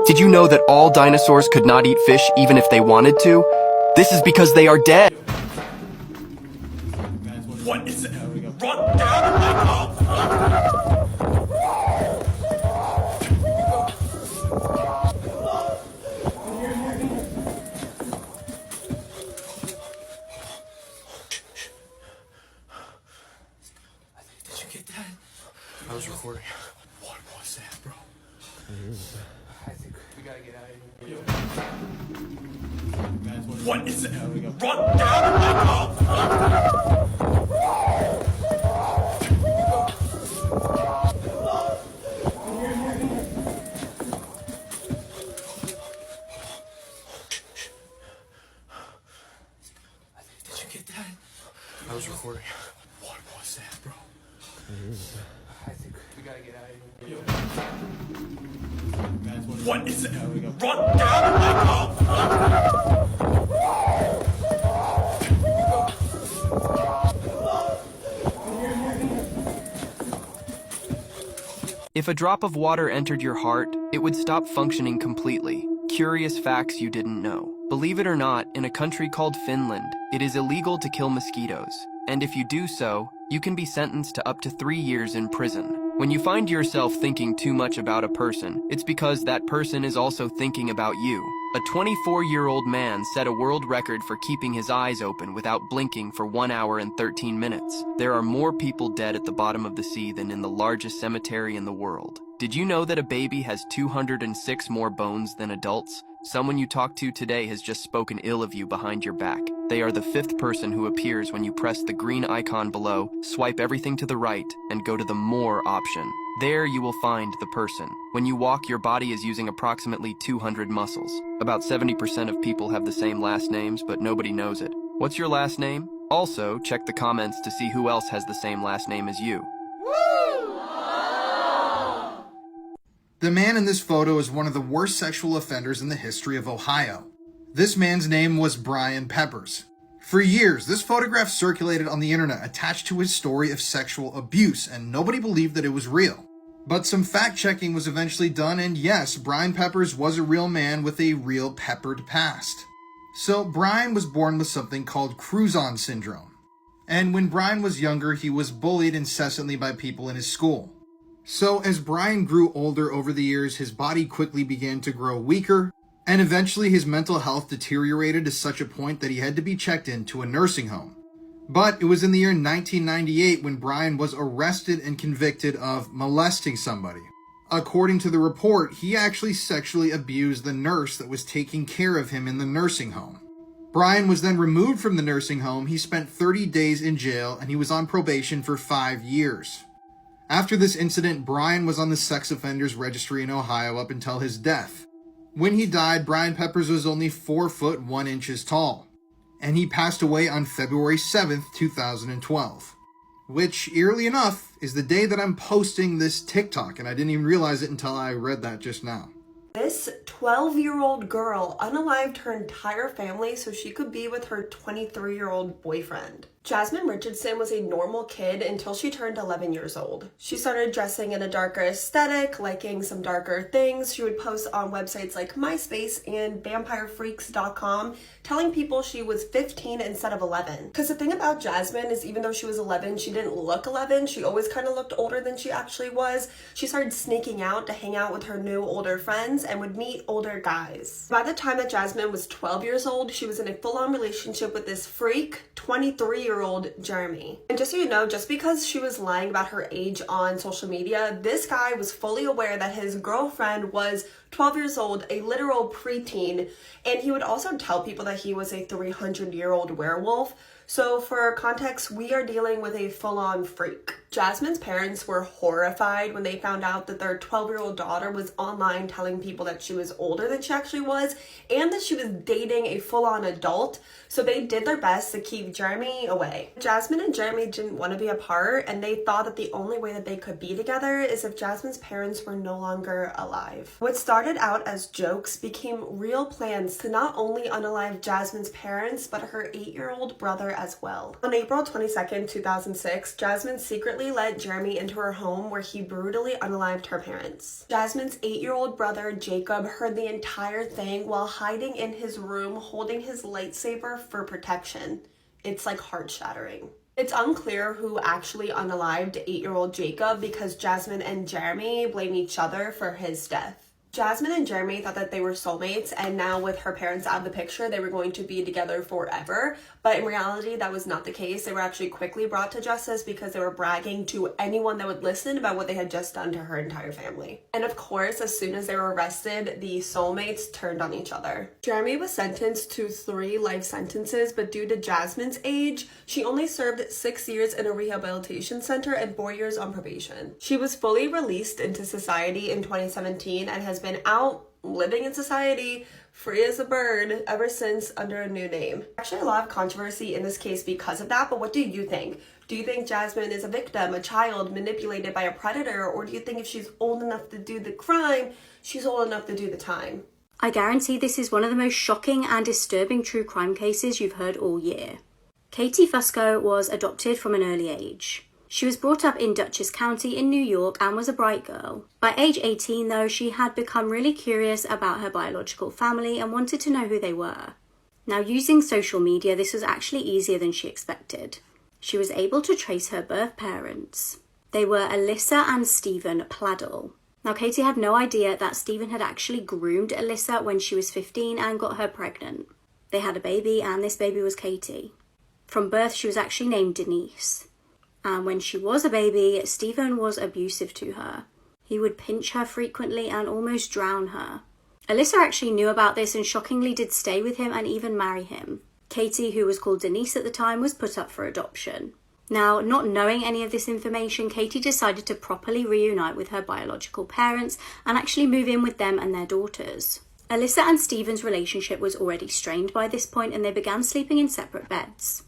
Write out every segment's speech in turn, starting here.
Did you know that all dinosaurs could not eat fish even if they wanted to? This is because they are dead. What is it? Run down! Did you get that? I was recording. What was that, bro? I think we gotta get out of here. What is it? Run down! Did you get that? I was recording. What was that, bro? I think we gotta get out of here. What is it? Run down! If a drop of water entered your heart, it would stop functioning completely. Curious facts you didn't know. Believe it or not, in a country called Finland, it is illegal to kill mosquitoes. And if you do so, you can be sentenced to up to 3 years in prison. When you find yourself thinking too much about a person, it's because that person is also thinking about you. A 24-year-old man set a world record for keeping his eyes open without blinking for 1 hour and 13 minutes. There are more people dead at the bottom of the sea than in the largest cemetery in the world. Did you know that a baby has 206 more bones than adults? Someone you talked to today has just spoken ill of you behind your back. They are the 5th person who appears when you press the green icon below, swipe everything to the right, and go to the More option. There you will find the person. When you walk, your body is using approximately 200 muscles. About 70% of people have the same last names, but nobody knows it. What's your last name? Also, check the comments to see who else has the same last name as you. The man in this photo is one of the worst sexual offenders in the history of Ohio. This man's name was Brian Peppers. For years, this photograph circulated on the internet attached to his story of sexual abuse, and nobody believed that it was real. But some fact-checking was eventually done, and yes, Brian Peppers was a real man with a real peppered past. So Brian was born with something called Cruzon syndrome. And when Brian was younger, he was bullied incessantly by people in his school. So as Brian grew older over the years, his body quickly began to grow weaker, and eventually his mental health deteriorated to such a point that he had to be checked into a nursing home. But it was in the year 1998 when Brian was arrested and convicted of molesting somebody. According to the report, he actually sexually abused the nurse that was taking care of him in the nursing home. Brian was then removed from the nursing home. He spent 30 days in jail, and he was on probation for 5 years. After this incident, Brian was on the sex offenders registry in Ohio up until his death. When he died, Brian Peppers was only 4 foot 1 inches tall, and he passed away on February 7th, 2012, which, eerily enough, is the day that I'm posting this TikTok, and I didn't even realize it until I read that just now. This 12-year-old girl unalived her entire family so she could be with her 23-year-old boyfriend. Jasmine Richardson was a normal kid until she turned 11 years old. She started dressing in a darker aesthetic, liking some darker things. She would post on websites like MySpace and VampireFreaks.com, telling people she was 15 instead of 11. Because the thing about Jasmine is even though she was 11, she didn't look 11. She always kind of looked older than she actually was. She started sneaking out to hang out with her new older friends and would meet older guys. By the time that Jasmine was 12 years old, she was in a full-on relationship with this freak, 23-year-old Jeremy. And just so you know, just because she was lying about her age on social media, this guy was fully aware that his girlfriend was 12 years old, a literal preteen, and he would also tell people that he was a 300-year-old werewolf. So for context, we are dealing with a full-on freak. Jasmine's parents were horrified when they found out that their 12-year-old daughter was online telling people that she was older than she actually was and that she was dating a full-on adult. So they did their best to keep Jeremy away. Jasmine and Jeremy didn't want to be apart, and they thought that the only way that they could be together is if Jasmine's parents were no longer alive. What started started out as jokes became real plans to not only unalive Jasmine's parents, but her 8-year-old brother as well. On April 22nd, 2006, Jasmine secretly let Jeremy into her home where he brutally unalived her parents. Jasmine's 8-year-old brother, Jacob, heard the entire thing while hiding in his room holding his lightsaber for protection. It's like heart-shattering. It's unclear who actually unalived 8-year-old Jacob because Jasmine and Jeremy blame each other for his death. Jasmine and Jeremy thought that they were soulmates, and now with her parents out of the picture, they were going to be together forever. But in reality, that was not the case. They were actually quickly brought to justice because they were bragging to anyone that would listen about what they had just done to her entire family. And of course, as soon as they were arrested, the soulmates turned on each other. Jeremy was sentenced to 3 life sentences, but due to Jasmine's age, she only served 6 years in a rehabilitation center and 4 years on probation. She was fully released into society in 2017 and has been out living in society free as a bird ever since under a new name. Actually, a lot of controversy in this case because of that, but what do you think? Do you think Jasmine is a victim, a child manipulated by a predator, or do you think if she's old enough to do the crime, she's old enough to do the time? I guarantee this is one of the most shocking and disturbing true crime cases you've heard all year. Katie Fusco was adopted from an early age. She was brought up in Dutchess County in New York and was a bright girl. By age 18 though, she had become really curious about her biological family and wanted to know who they were. Now, using social media, this was actually easier than she expected. She was able to trace her birth parents. They were Alyssa and Stephen Pladdle. Now, Katie had no idea that Stephen had actually groomed Alyssa when she was 15 and got her pregnant. They had a baby, and this baby was Katie. From birth, she was actually named Denise. And when she was a baby, Stephen was abusive to her. He would pinch her frequently and almost drown her. Alyssa actually knew about this and shockingly did stay with him and even marry him. Katie, who was called Denise at the time, was put up for adoption. Now, not knowing any of this information, Katie decided to properly reunite with her biological parents and actually move in with them and their daughters. Alyssa and Stephen's relationship was already strained by this point, and they began sleeping in separate beds.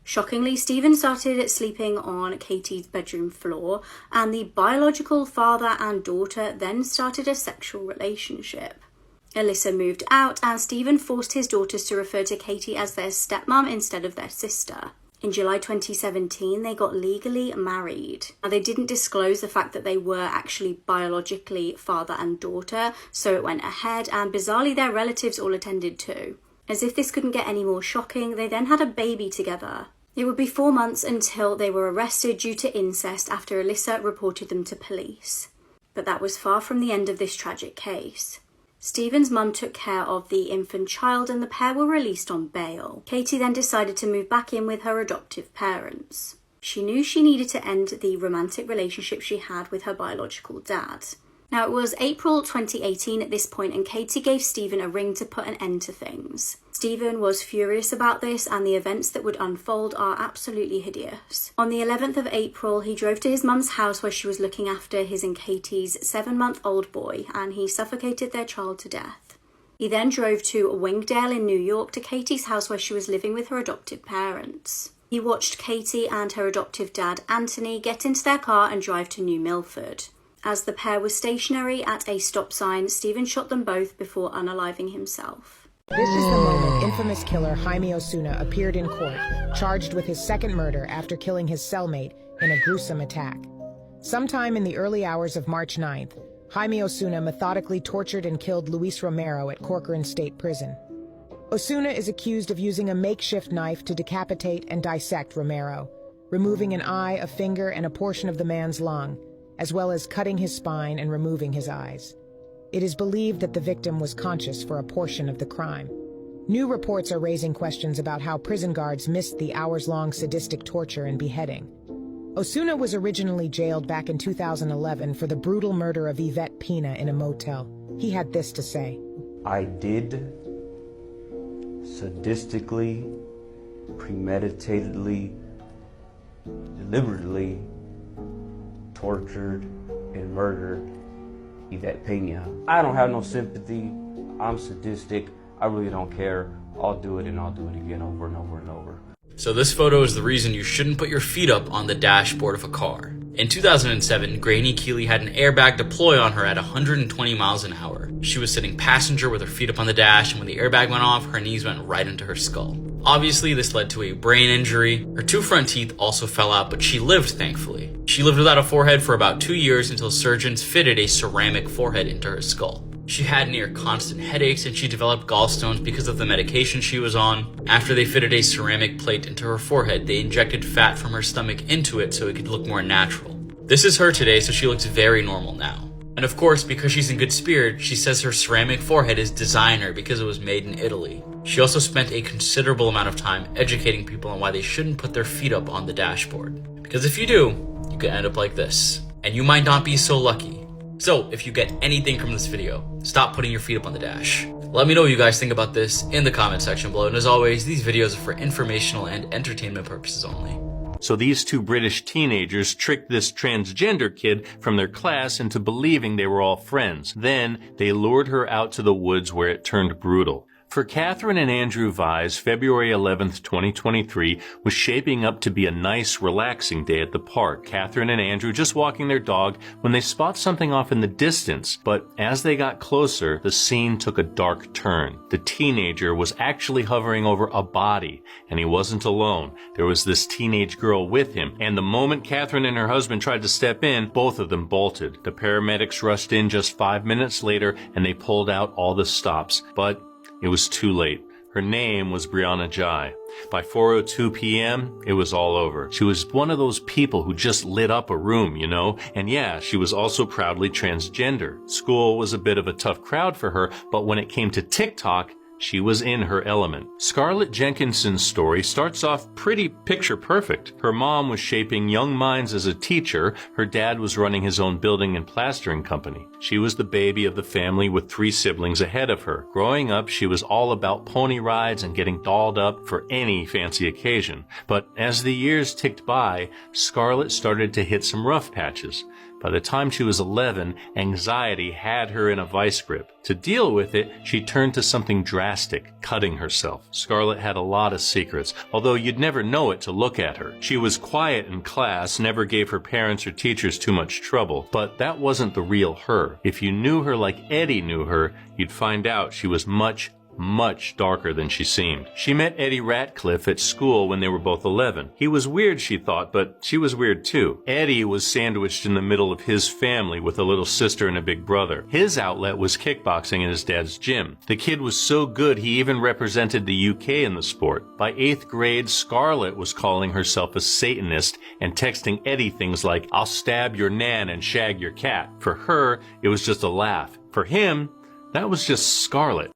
Shockingly, Stephen started sleeping on Katie's bedroom floor, and the biological father and daughter then started a sexual relationship. Alyssa moved out, and Stephen forced his daughters to refer to Katie as their stepmom instead of their sister. In July 2017, they got legally married. Now, they didn't disclose the fact that they were actually biologically father and daughter, so it went ahead, and bizarrely their relatives all attended too. As if this couldn't get any more shocking, they then had a baby together. It would be 4 months until they were arrested due to incest after Alyssa reported them to police. But that was far from the end of this tragic case. Stephen's mum took care of the infant child and the pair were released on bail. Katie then decided to move back in with her adoptive parents. She knew she needed to end the romantic relationship she had with her biological dad. Now, it was April 2018 at this point, and Katie gave Stephen a ring to put an end to things. Stephen was furious about this, and the events that would unfold are absolutely hideous. On the 11th of April, he drove to his mum's house where she was looking after his and Katie's 7-month-old boy, and he suffocated their child to death. He then drove to Wingdale in New York to Katie's house where she was living with her adoptive parents. He watched Katie and her adoptive dad, Anthony, get into their car and drive to New Milford. As the pair was stationary at a stop sign, Stephen shot them both before unaliving himself. This is the moment infamous killer Jaime Osuna appeared in court, charged with his second murder after killing his cellmate in a gruesome attack. Sometime in the early hours of March 9th, Jaime Osuna methodically tortured and killed Luis Romero at Corcoran State Prison. Osuna is accused of using a makeshift knife to decapitate and dissect Romero, removing an eye, a finger, and a portion of the man's lung, as well as cutting his spine and removing his eyes. It is believed that the victim was conscious for a portion of the crime. New reports are raising questions about how prison guards missed the hours-long sadistic torture and beheading. Osuna was originally jailed back in 2011 for the brutal murder of Yvette Pina in a motel. He had this to say. I did sadistically, premeditatedly, deliberately tortured and murdered Yvette Pena. I don't have no sympathy. I'm sadistic. I really don't care. I'll do it and I'll do it again over and over and over. So this photo is the reason you shouldn't put your feet up on the dashboard of a car. In 2007, Granny Keeley had an airbag deploy on her at 120 miles an hour. She was sitting passenger with her feet up on the dash, and when the airbag went off, her knees went right into her skull. Obviously, this led to a brain injury. Her 2 front teeth also fell out, but she lived, thankfully. She lived without a forehead for about 2 years until surgeons fitted a ceramic forehead into her skull. She had near constant headaches, and she developed gallstones because of the medication she was on. After they fitted a ceramic plate into her forehead, they injected fat from her stomach into it so it could look more natural. This is her today, so she looks very normal now. And of course, because she's in good spirit, she says her ceramic forehead is designer because it was made in Italy. She also spent a considerable amount of time educating people on why they shouldn't put their feet up on the dashboard. Because if you do, you could end up like this. And you might not be so lucky. So, if you get anything from this video, stop putting your feet up on the dash. Let me know what you guys think about this in the comment section below. And as always, these videos are for informational and entertainment purposes only. So these 2 British teenagers tricked this transgender kid from their class into believing they were all friends. Then they lured her out to the woods where it turned brutal. For Catherine and Andrew Vise, February 11th, 2023 was shaping up to be a nice, relaxing day at the park. Catherine and Andrew just walking their dog when they spot something off in the distance. But as they got closer, the scene took a dark turn. The teenager was actually hovering over a body, and he wasn't alone. There was this teenage girl with him, and the moment Catherine and her husband tried to step in, both of them bolted. The paramedics rushed in just 5 minutes later, and they pulled out all the stops. But it was too late. Her name was Brianna Jai. By 4:02 p.m., it was all over. She was one of those people who just lit up a room, you know? And yeah, she was also proudly transgender. School was a bit of a tough crowd for her, but when it came to TikTok, she was in her element. Scarlett Jenkinson's story starts off pretty picture perfect. Her mom was shaping young minds as a teacher. Her dad was running his own building and plastering company. She was the baby of the family with 3 siblings ahead of her. Growing up, she was all about pony rides and getting dolled up for any fancy occasion. But as the years ticked by, Scarlett started to hit some rough patches. By the time she was 11, anxiety had her in a vice grip. To deal with it, she turned to something drastic, cutting herself. Scarlett had a lot of secrets, although you'd never know it to look at her. She was quiet in class, never gave her parents or teachers too much trouble, but that wasn't the real her. If you knew her like Eddie knew her, you'd find out she was much darker than she seemed. She met Eddie Ratcliffe at school when they were both 11. He was weird, she thought, but she was weird too. Eddie was sandwiched in the middle of his family with a little sister and a big brother. His outlet was kickboxing in his dad's gym. The kid was so good he even represented the UK in the sport. By 8th grade, Scarlett was calling herself a Satanist and texting Eddie things like, "I'll stab your nan and shag your cat." For her, it was just a laugh. For him, that was just Scarlett.